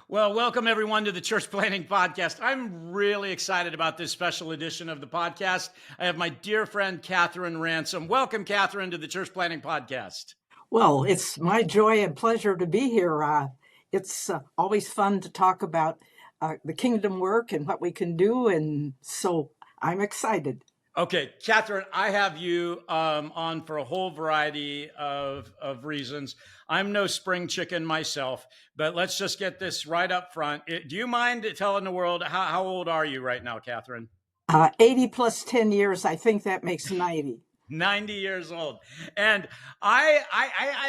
Well, welcome everyone to the Church Planning Podcast. I'm really excited about this special edition of the podcast. I have my dear friend, Kathryn Ransom. Welcome, Kathryn, to the Church Planning Podcast. Well, it's my joy and pleasure to be here. It's always fun to talk about the kingdom work and what we can do, and so I'm excited. Okay, Kathryn, I have you on for a whole variety of reasons. I'm no spring chicken myself, but let's just get this right up front. Do you mind telling the world how old are you right now, Kathryn? 80 plus 10 years, I think that makes 90. 90 years old. And I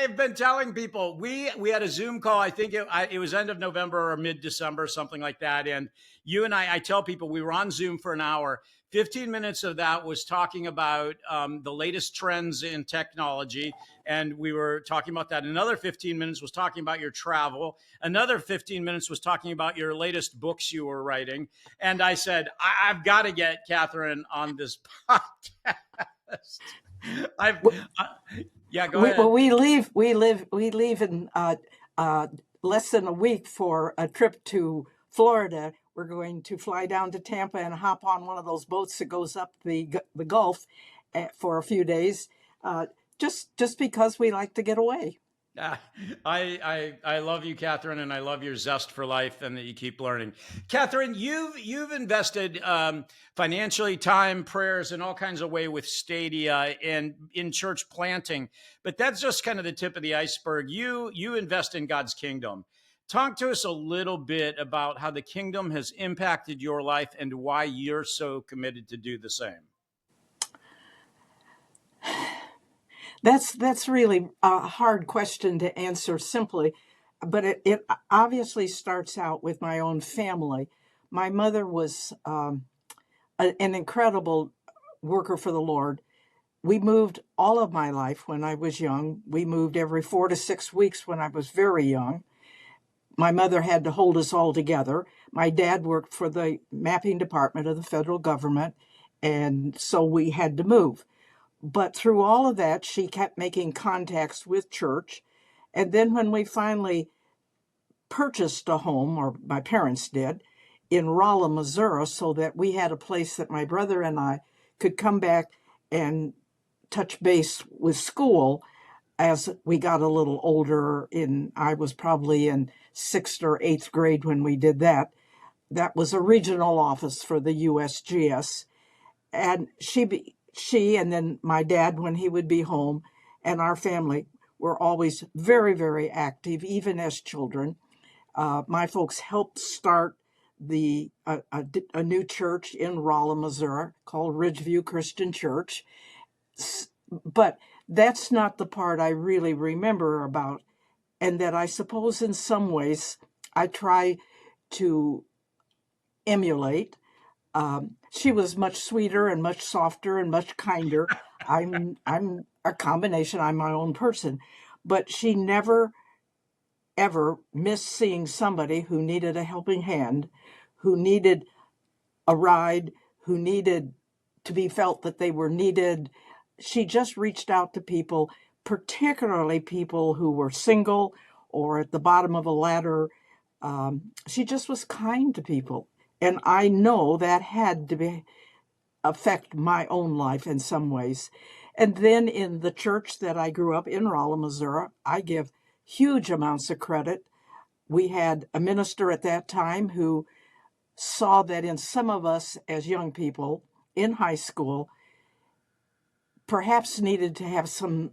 have been telling people we had a Zoom call. I think it was end of November or mid-December, something like that. And you and I tell people we were on Zoom for an hour. 15 minutes of that was talking about the latest trends in technology. And we were talking about that. Another 15 minutes was talking about your travel. Another 15 minutes was talking about your latest books you were writing. And I said, I've got to get Kathryn on this podcast. Yeah, go ahead. Well, we leave in less than a week for a trip to Florida. We're going to fly down to Tampa and hop on one of those boats that goes up the Gulf for a few days, just because we like to get away. I love you, Kathryn, and I love your zest for life and that you keep learning. Kathryn, you've invested financially, time, prayers, in all kinds of way with Stadia and in church planting, but that's just kind of the tip of the iceberg. You invest in God's kingdom. Talk to us a little bit about how the kingdom has impacted your life and why you're so committed to do the same. That's really a hard question to answer simply, but it obviously starts out with my own family. My mother was an incredible worker for the Lord. We moved all of my life when I was young. We moved every 4 to 6 weeks when I was very young. My mother had to hold us all together. My dad worked for the mapping department of the federal government, and so we had to move. But through all of that, she kept making contacts with church. And then when we finally purchased a home, or my parents did, in Rolla, Missouri, so that we had a place that my brother and I could come back and touch base with school as we got a little older. I was probably in 6th or 8th grade when we did that. That was a regional office for the USGS. And she and then my dad, when he would be home, and our family were always very, very active, even as children. My folks helped start a new church in Rolla, Missouri, called Ridgeview Christian Church. But that's not the part I really remember about, and that I suppose in some ways I try to emulate. She was much sweeter and much softer and much kinder. I'm a combination. I'm my own person, but she never ever missed seeing somebody who needed a helping hand, who needed a ride, who needed to be felt that they were needed. She just reached out to people, particularly people who were single or at the bottom of a ladder. She just was kind to people. And I know that had to affect my own life in some ways. And then in the church that I grew up in, Rolla, Missouri, I give huge amounts of credit. We had a minister at that time who saw that in some of us as young people in high school, perhaps needed to have some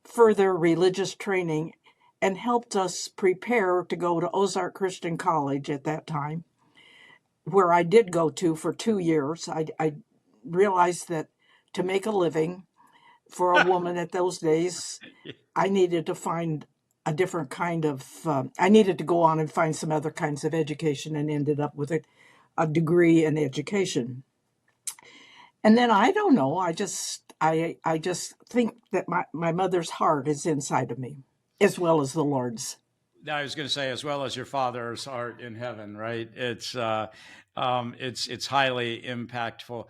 further religious training, and helped us prepare to go to Ozark Christian College at that time, where I did go to for 2 years. I realized that to make a living for a woman at those days, I needed to find a different kind of, I needed to go on and find some other kinds of education, and ended up with a degree in education. And then I don't know, I just think that my mother's heart is inside of me, as well as the Lord's. I was going to say, as well as your father's art in heaven, right? It's highly impactful.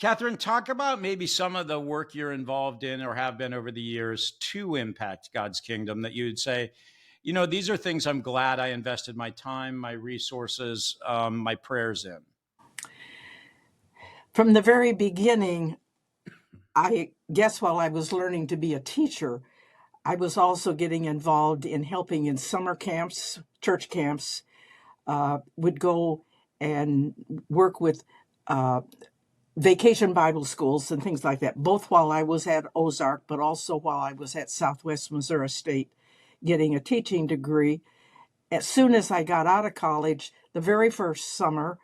Kathryn, talk about maybe some of the work you're involved in or have been over the years to impact God's kingdom that you would say, these are things I'm glad I invested my time, my resources, my prayers in. From the very beginning, I guess while I was learning to be a teacher, I was also getting involved in helping in summer camps, church camps, would go and work with vacation Bible schools and things like that, both while I was at Ozark, but also while I was at Southwest Missouri State getting a teaching degree. As soon as I got out of college, the very first summer,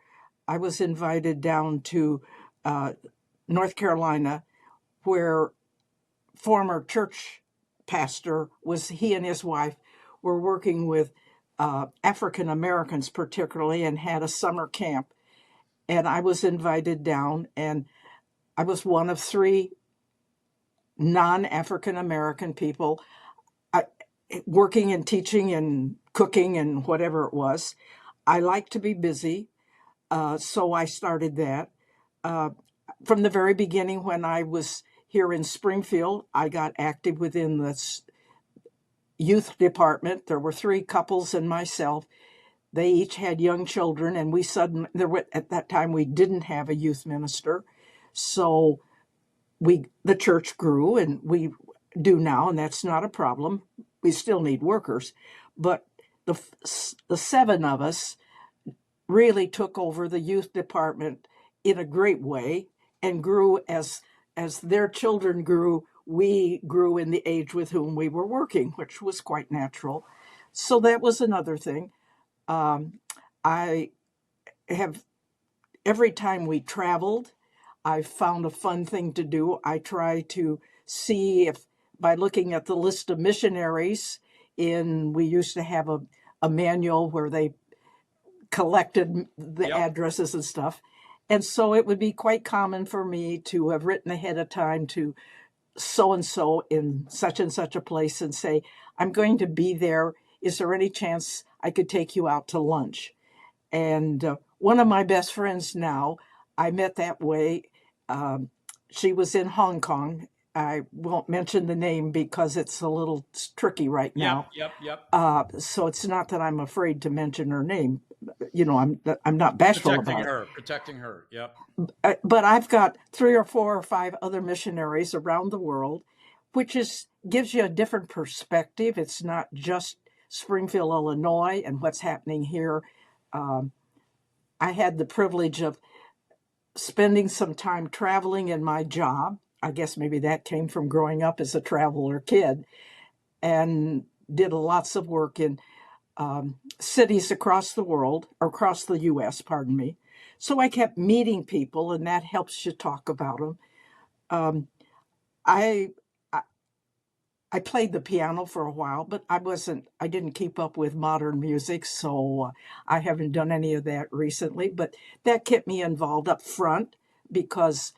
I was invited down to North Carolina, where former church pastor he and his wife were working with African Americans particularly, and had a summer camp. And I was invited down, and I was one of three non-African American people I, working and teaching and cooking and whatever it was. I like to be busy, so I started that. Uh, from the very beginning, when I was here in Springfield, I got active within the youth department. There were three couples and myself. They each had young children, and at that time we didn't have a youth minister, so the church grew, and we do now, and that's not a problem. We still need workers, but the seven of us really took over the youth department in a great way, and grew as their children grew. We grew in the age with whom we were working, which was quite natural. So that was another thing. I have every time we traveled, I found a fun thing to do. I try to see if by looking at the list of missionaries we used to have a manual where they collected the Yep. addresses and stuff. And so it would be quite common for me to have written ahead of time to so and so in such and such a place and say, I'm going to be there. Is there any chance I could take you out to lunch? And one of my best friends now, I met that way. Um, she was in Hong Kong. I won't mention the name because it's a little tricky right Yep. now. Yep. Yep. So it's not that I'm afraid to mention her name. I'm not bashful Protecting about it. her. Protecting her. Yep. But I've got 3 or 4 or 5 other missionaries around the world, which gives you a different perspective. It's not just Springfield, Illinois, and what's happening here. Um, I had the privilege of spending some time traveling in my job. I guess maybe that came from growing up as a traveler kid, and did lots of work in cities across the world, or across the U.S., pardon me. So I kept meeting people, and that helps you talk about them. Um, I, I I played the piano for a while, but I didn't keep up with modern music, so I haven't done any of that recently. But that kept me involved up front, because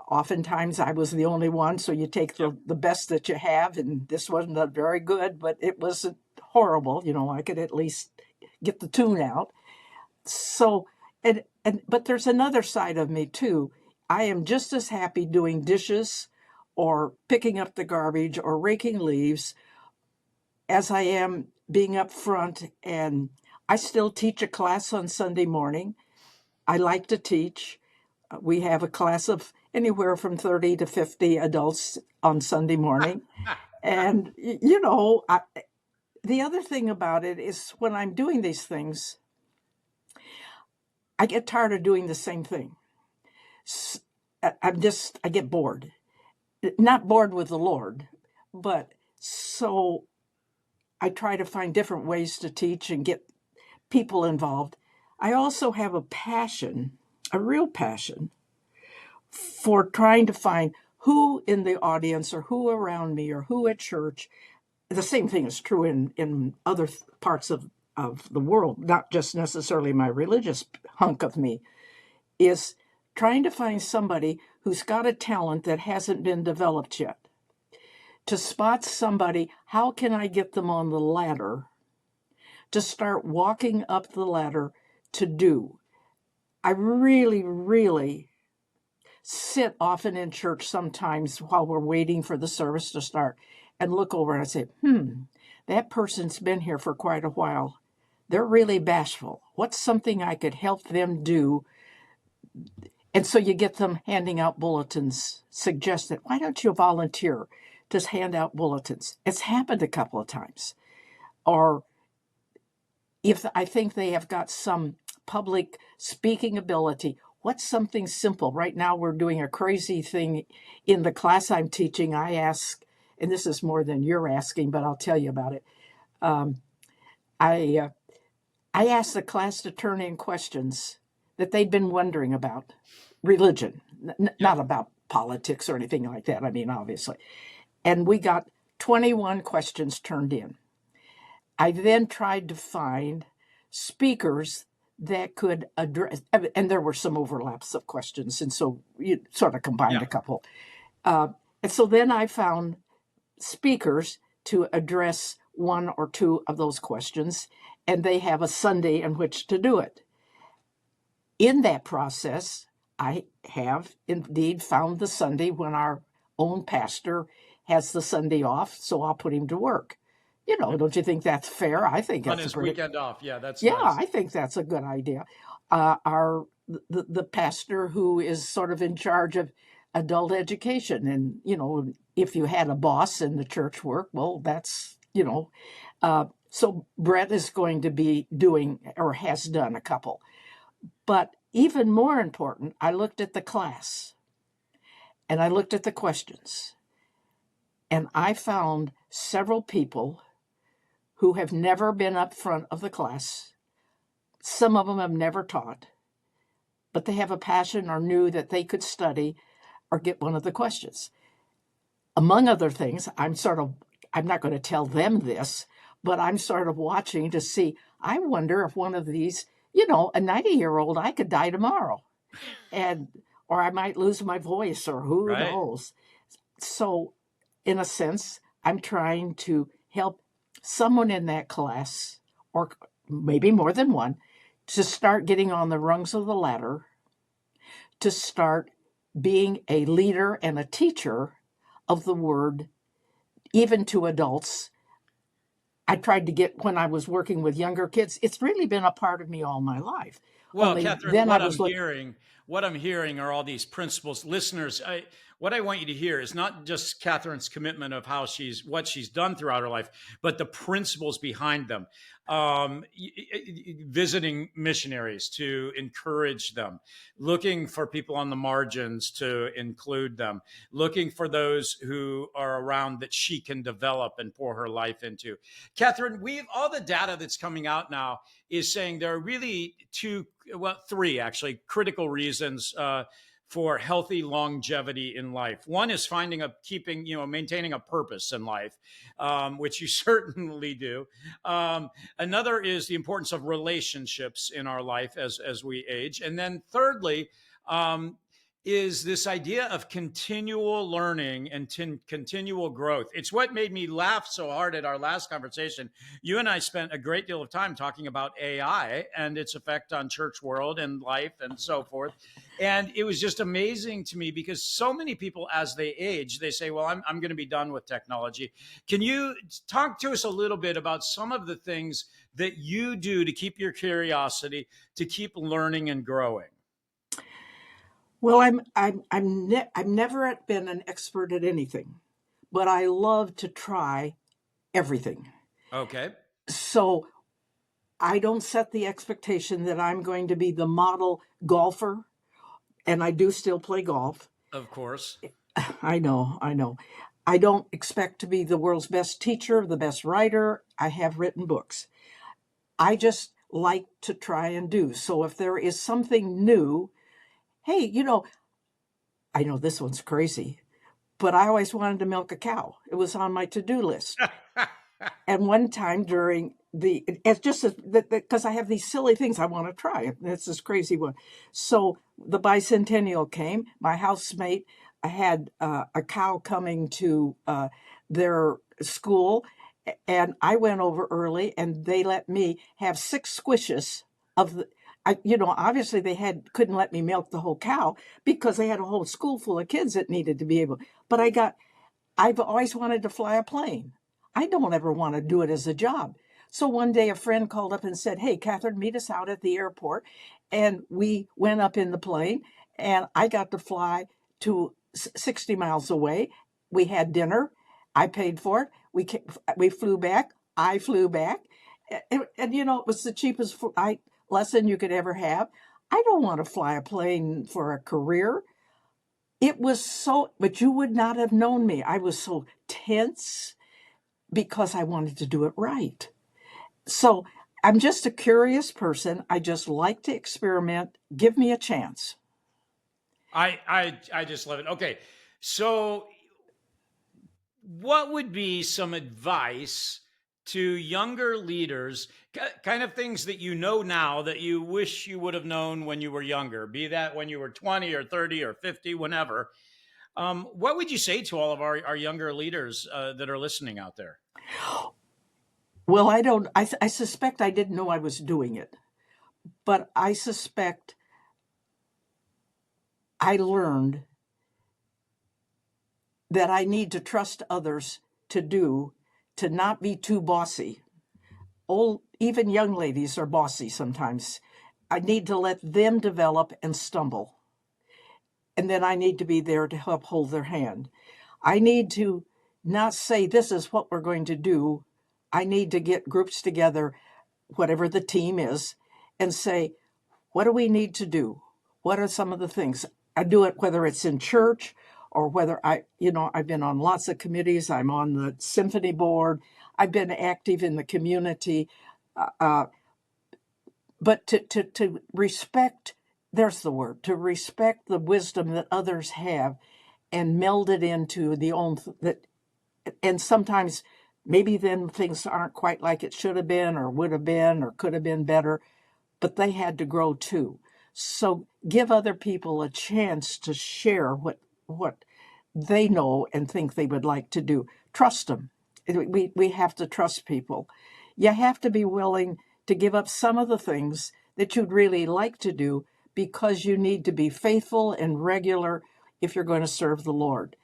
oftentimes I was the only one, so you take Yep. the best that you have, and this wasn't very good, but it wasn't horrible. I could at least get the tune out. So, but there's another side of me too. I am just as happy doing dishes or picking up the garbage or raking leaves as I am being up front. And I still teach a class on Sunday morning. I like to teach. We have a class of anywhere from 30 to 50 adults on Sunday morning. And, the other thing about it is, when I'm doing these things, I get tired of doing the same thing. I get bored. Not bored with the Lord, but so I try to find different ways to teach and get people involved. I also have a passion, a real passion, for trying to find who in the audience, or who around me, or who at church. The same thing is true in other parts of the world, not just necessarily my religious hunk of me, is trying to find somebody who's got a talent that hasn't been developed yet. To spot somebody, how can I get them on the ladder to start walking up the ladder to do? I really, really sit often in church sometimes while we're waiting for the service to start, and look over and I say, That person's been here for quite a while. They're really bashful. What's something I could help them do? And so you get them handing out bulletins, suggested, why don't you volunteer to hand out bulletins? It's happened a couple of times. Or if I think they have got some public speaking ability, what's something simple? Right now, we're doing a crazy thing in the class I'm teaching. I ask, and this is more than you're asking, but I'll tell you about it. I asked the class to turn in questions that they'd been wondering about religion, Yep. not about politics or anything like that. I mean, obviously. And we got 21 questions turned in. I then tried to find speakers that could address, and there were some overlaps of questions, and so you sort of combined Yeah. a couple. And so then I found speakers to address one or two of those questions, and they have a Sunday in which to do it. In that process, I have indeed found the Sunday when our own pastor has the Sunday off, so I'll put him to work. Yep. Don't you think that's fair? I think On that's a his pretty, weekend off. Yeah, that's yeah, nice. I think that's a good idea. Our the pastor who is sort of in charge of adult education, and if you had a boss in the church work, well, that's so Brett is going to be doing or has done a couple. But even more important, I looked at the class and I looked at the questions, and I found several people who have never been up front of the class. Some of them have never taught, but they have a passion or knew that they could study or get one of the questions. Among other things, I'm not going to tell them this, but I'm sort of watching to see. I wonder if one of these, a 90-year-old, I could die tomorrow, and or I might lose my voice, or who Right. knows. So, in a sense, I'm trying to help someone in that class, or maybe more than one, to start getting on the rungs of the ladder, to start being a leader and a teacher of the word, even to adults. I tried to get when I was working with younger kids. It's really been a part of me all my life. Well, Only Kathryn, then I was looking. what I'm hearing are all these principles. Listeners, what I want you to hear is not just Kathryn's commitment of what she's done throughout her life, but the principles behind them. Visiting missionaries to encourage them, looking for people on the margins to include them, looking for those who are around that she can develop and pour her life into. Kathryn, all the data that's coming out now is saying there are really three actually critical reasons for healthy longevity in life. One is maintaining a purpose in life, which you certainly do. Another is the importance of relationships in our life as we age, and then thirdly, is this idea of continual learning and continual growth. It's what made me laugh so hard at our last conversation. You and I spent a great deal of time talking about AI and its effect on church world and life and so forth. And it was just amazing to me because so many people, as they age, they say, well, I'm going to be done with technology. Can you talk to us a little bit about some of the things that you do to keep your curiosity, to keep learning and growing? Well, I've never been an expert at anything, but I love to try everything. Okay. So I don't set the expectation that I'm going to be the model golfer, and I do still play golf. Of course. I know, I know. I don't expect to be the world's best teacher, the best writer. I have written books. I just like to try and do. So if there is something new, hey, I know this one's crazy, but I always wanted to milk a cow. It was on my to-do list. And one time during it's just because I have these silly things I want to try. It's this crazy one. So the bicentennial came. My housemate had a cow coming to their school, and I went over early, and they let me have 6 squishes of the. Obviously they couldn't let me milk the whole cow because they had a whole school full of kids that needed to be able. But I've always wanted to fly a plane. I don't ever want to do it as a job. So one day a friend called up and said, "Hey, Kathryn, meet us out at the airport." And we went up in the plane, and I got to fly to 60 miles away. We had dinner. I paid for it. We flew back. I flew back. It was the cheapest lesson you could ever have. I don't want to fly a plane for a career. It was so, but you would not have known me. I was so tense because I wanted to do it right. So I'm just a curious person. I just like to experiment. Give me a chance. I just love it. Okay. So what would be some advice to younger leaders, kind of things that you know now that you wish you would have known when you were younger, be that when you were 20 or 30 or 50, whenever? What would you say to all of our younger leaders that are listening out there? Well, I don't, I suspect I didn't know I was doing it, but I suspect I learned that I need to trust others to not be too bossy. Even young ladies are bossy sometimes. I need to let them develop and stumble. And then I need to be there to help hold their hand. I need to not say, this is what we're going to do. I need to get groups together, whatever the team is, and say, what do we need to do? What are some of the things? I do it whether it's in church or whether I've been on lots of committees. I'm on the symphony board. I've been active in the community. Uh, but to respect, there's the word, to respect the wisdom that others have and meld it into the own that. And sometimes maybe then things aren't quite like it should have been or would have been or could have been better, but they had to grow too. So give other people a chance to share what they know and think they would like to do. Trust them. We have to trust people. You have to be willing to give up some of the things that you'd really like to do because you need to be faithful and regular if you're going to serve the Lord.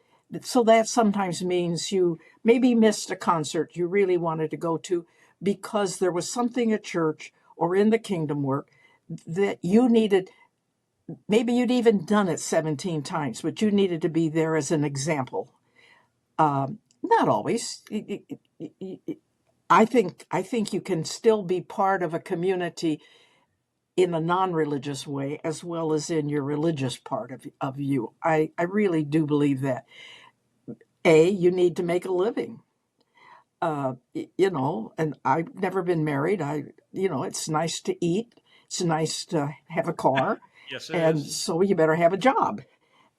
So that sometimes means you maybe missed a concert you really wanted to go to because there was something at church or in the kingdom work that you needed. Maybe you'd even done it 17 times, but you needed to be there as an example. Not always. I think you can still be part of a community in a non-religious way as well as in your religious part of you. I really do believe that. You need to make a living. And I've never been married. It's nice to eat. It's nice to have a car. Yes, it And is. so you better have a job.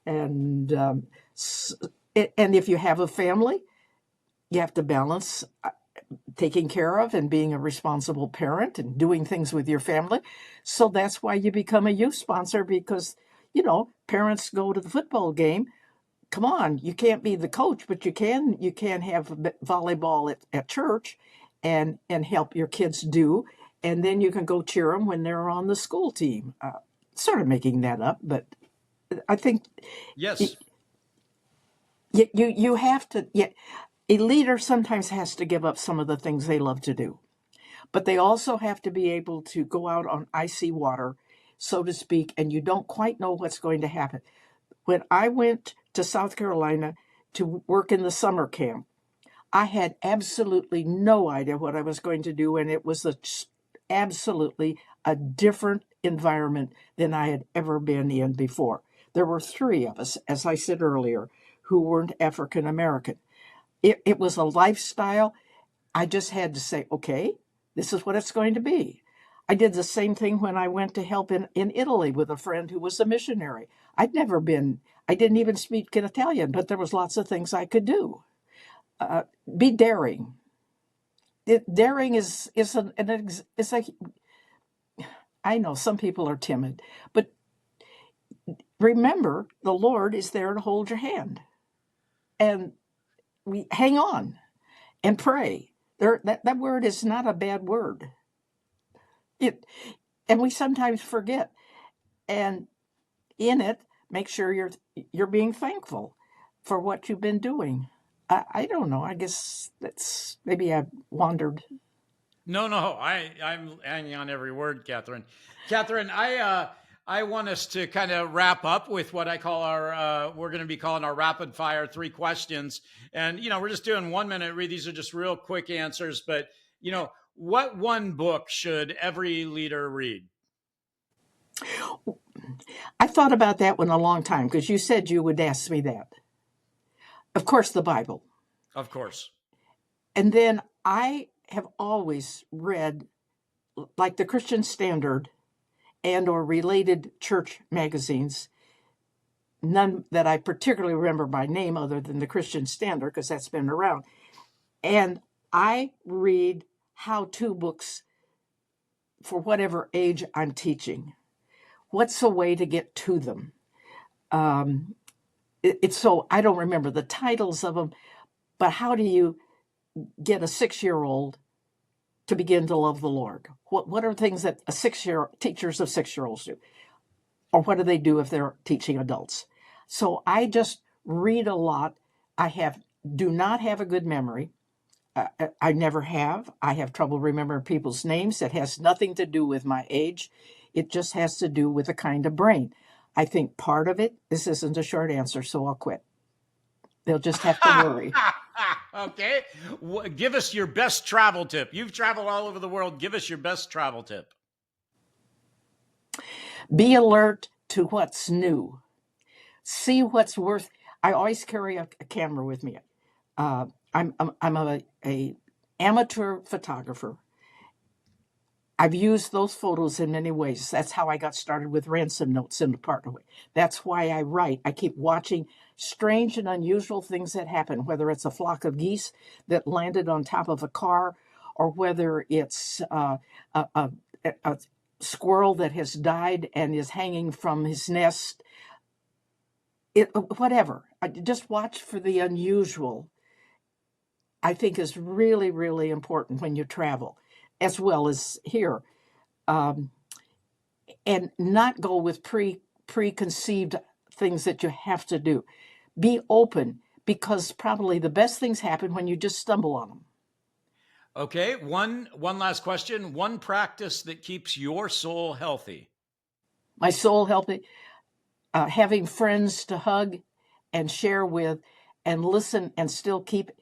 And and if you have a family, you have to balance taking care of and being a responsible parent and doing things with your family. So that's why you become a youth sponsor because, parents go to the football game. Come on, you can't be the coach, but you can have volleyball at church and help your kids do. And then you can go cheer them when they're on the school team. Sort of making that up, but I think Yes. you have to. Yeah, a leader sometimes has to give up some of the things they love to do, but they also have to be able to go out on icy water, so to speak, and you don't quite know what's going to happen. When I went to South Carolina to work in the summer camp, I had absolutely no idea what I was going to do, and it was absolutely a different environment than I had ever been in before. There were three of us, as I said earlier, who weren't African American. It was a lifestyle. I just had to say, okay, this is what it's going to be. I did the same thing when I went to help in Italy with a friend who was a missionary. I didn't even speak in Italian, but there was lots of things I could do. Be daring. Daring is like, I know some people are timid, but remember the Lord is there to hold your hand. And we hang on and pray. That word is not a bad word. It and we sometimes forget. And in it, make sure you're being thankful for what you've been doing. I don't know. I guess that's maybe I wandered. No, no, I'm hanging on every word, Kathryn. Kathryn, I want us to kind of wrap up with what I call our we're going to be calling our rapid fire 3 questions, and we're just doing 1 minute read. These are just real quick answers, but what one book should every leader read? I thought about that one a long time because you said you would ask me that. Of course, the Bible. Of course. And then I have always read like the Christian Standard and or related church magazines, none that I particularly remember by name other than the Christian Standard because that's been around. And I read how-to books for whatever age I'm teaching. What's a way to get to them? It's so I don't remember the titles of them, but how do you get a 6-year-old to begin to love the Lord? What are things that teachers of 6-year-olds do? Or what do they do if they're teaching adults? So I just read a lot. Do not have a good memory. I never have. I have trouble remembering people's names. It has nothing to do with my age. It just has to do with the kind of brain. I think part of it, this isn't a short answer, so I'll quit. They'll just have to worry. Okay. Give us your best travel tip. You've traveled all over the world. Give us your best travel tip. Be alert to what's new. See what's worth. I always carry a camera with me. I'm a amateur photographer. I've used those photos in many ways. That's how I got started with ransom notes in the partner way. That's why I write. I keep watching strange and unusual things that happen, whether it's a flock of geese that landed on top of a car, or whether it's a squirrel that has died and is hanging from his nest. Whatever. I just watch for the unusual. I think is really, really important when you travel, as well as here, and not go with preconceived things that you have to do. Be open, because probably the best things happen when you just stumble on them. Okay, one last question. One practice that keeps your soul healthy. My soul healthy, having friends to hug and share with, and listen, and still keep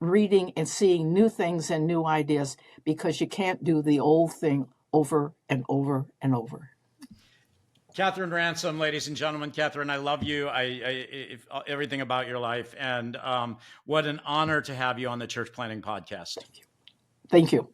reading and seeing new things and new ideas, because you can't do the old thing over and over and over. Kathryn Ransom, ladies and gentlemen. Kathryn, I love you. Everything about your life, and what an honor to have you on the Church Planting Podcast. Thank you.